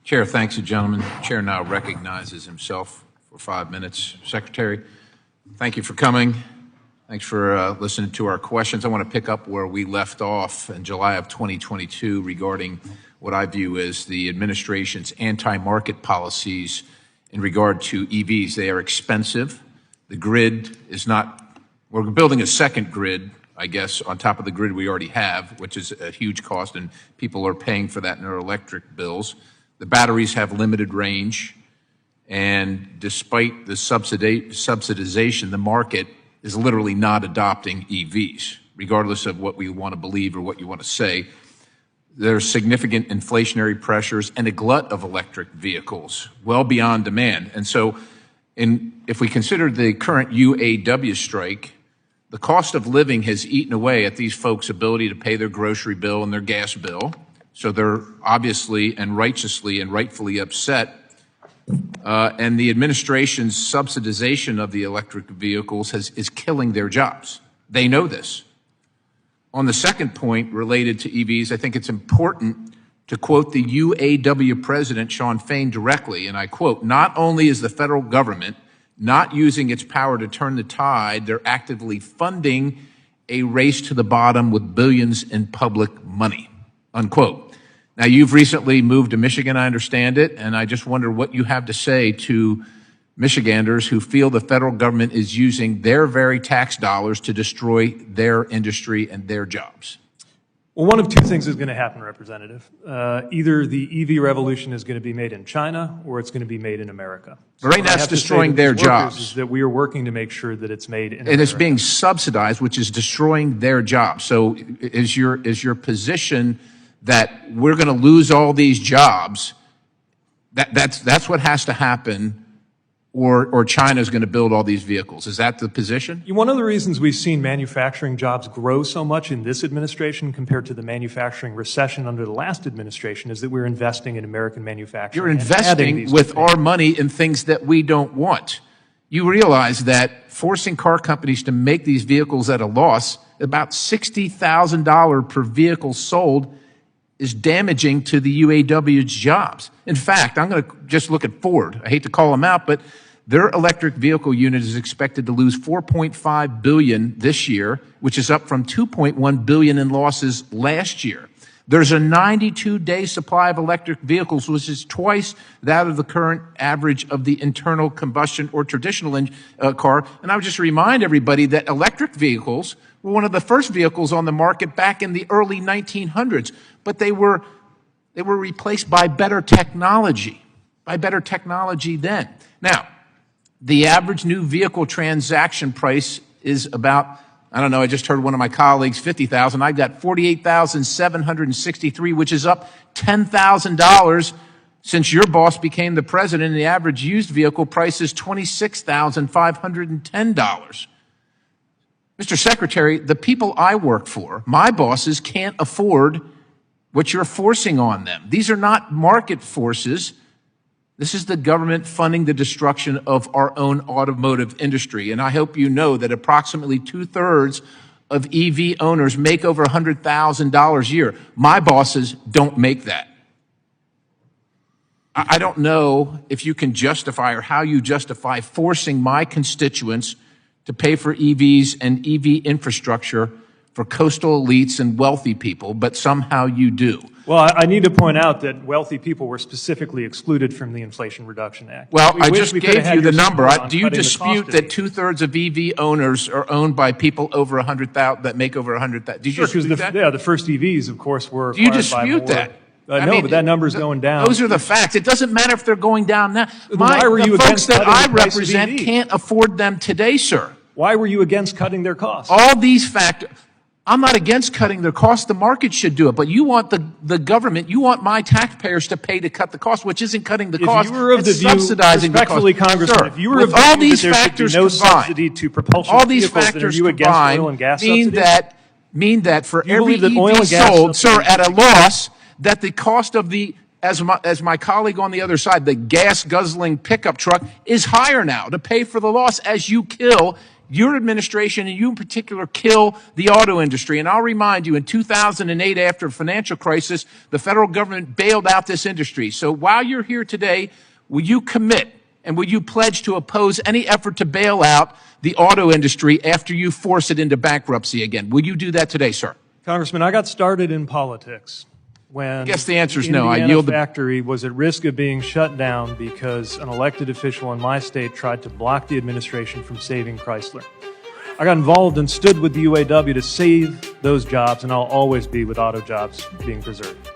Chair, thanks you, gentlemen. The chair now recognizes himself for 5 minutes. Secretary, thank you for coming. Thanks for listening to our questions. I want to pick up where we left off in July of 2022 regarding what I view as the administration's anti-market policies in regard to EVs. They are expensive. The grid is not, we're building a second grid, I guess, on top of the grid we already have, which is a huge cost, and people are paying for that in their electric bills. The batteries have limited range, and despite the subsidization, the market is literally not adopting EVs, regardless of what we want to believe or what you want to say. There's significant inflationary pressures and a glut of electric vehicles, well beyond demand. And so if we consider the current UAW strike, the cost of living has eaten away at these folks' ability to pay their grocery bill and their gas bill. So they're obviously and righteously and rightfully upset. And the administration's subsidization of the electric vehicles is killing their jobs. They know this. On the second point related to EVs, I think it's important to quote the UAW president, Shawn Fain, directly, and I quote, "Not only is the federal government not using its power to turn the tide, they're actively funding a race to the bottom with billions in public money," unquote. Now, you've recently moved to Michigan, I understand it, and I just wonder what you have to say to Michiganders who feel the federal government is using their very tax dollars to destroy their industry and their jobs. Well, one of two things is going to happen, Representative. Either the EV revolution is going to be made in China or it's going to be made in America. So right now it's destroying their jobs. Is that we are working to make sure that it's made in America. And it's being subsidized, which is destroying their jobs. So is your position that we're going to lose all these jobs, that's what has to happen, or China's going to build all these vehicles? Is that the position? One of the reasons we've seen manufacturing jobs grow so much in this administration compared to the manufacturing recession under the last administration is that we're investing in American manufacturing. You're investing with our money in things that we don't want. You realize that forcing car companies to make these vehicles at a loss, about $60,000 per vehicle sold, is damaging to the UAW's jobs. In fact, I'm going to just look at Ford. I hate to call them out, but their electric vehicle unit is expected to lose $4.5 billion this year, which is up from $2.1 billion in losses last year. There's a 92-day supply of electric vehicles, which is twice that of the current average of the internal combustion or traditional car. And I would just remind everybody that electric vehicles were one of the first vehicles on the market back in the early 1900s, but they were replaced by better technology then. Now, the average new vehicle transaction price is about, I don't know, I just heard one of my colleagues, $50,000. I've got $48,763, which is up $10,000 since your boss became the president, and the average used vehicle price is $26,510. Mr. Secretary, the people I work for, my bosses, can't afford what you're forcing on them. These are not market forces. This is the government funding the destruction of our own automotive industry. And I hope you know that approximately 2/3 of EV owners make over $100,000 a year. My bosses don't make that. I don't know if you can justify or how you justify forcing my constituents to pay for EVs and EV infrastructure for coastal elites and wealthy people, but somehow you do. Well, I need to point out that wealthy people were specifically excluded from the Inflation Reduction Act. Well, I just gave you the number. Do you dispute that 2/3 of EV owners are owned by people over 100,000 that make over 100,000? Did you dispute that? Yeah, the first EVs, of course, were. Do you dispute that? No, but that number's going down. Those are the facts. It doesn't matter if they're going down now. Why were you the folks against that I cutting the price of represent EVs? can't afford them today, sir. Why were you against cutting their costs? All these factors. I'm not against cutting their costs. The market should do it. But you want the government, you want my taxpayers to pay to cut the cost, which isn't cutting the cost. If you were of the view, subsidizing respectfully, the cost. Congressman, Sir, if you were of the all view these that there factors should be no combined, subsidy to propulsion all these vehicles, factors then are you against oil and combined gas mean that for every that oil EV and gas sold, sir, subsidies- at a loss, that the cost of the, as my colleague on the other side, the gas guzzling pickup truck is higher now to pay for the loss as you kill your administration, and you in particular, kill the auto industry. And I'll remind you, in 2008, after a financial crisis, the federal government bailed out this industry. So while you're here today, will you commit and will you pledge to oppose any effort to bail out the auto industry after you force it into bankruptcy again? Will you do that today, sir? Congressman, I got started in politics when I guess the answer is no. Indiana I yield the factory was at risk of being shut down because an elected official in my state tried to block the administration from saving Chrysler. I got involved and stood with the UAW to save those jobs, and I'll always be with auto jobs being preserved.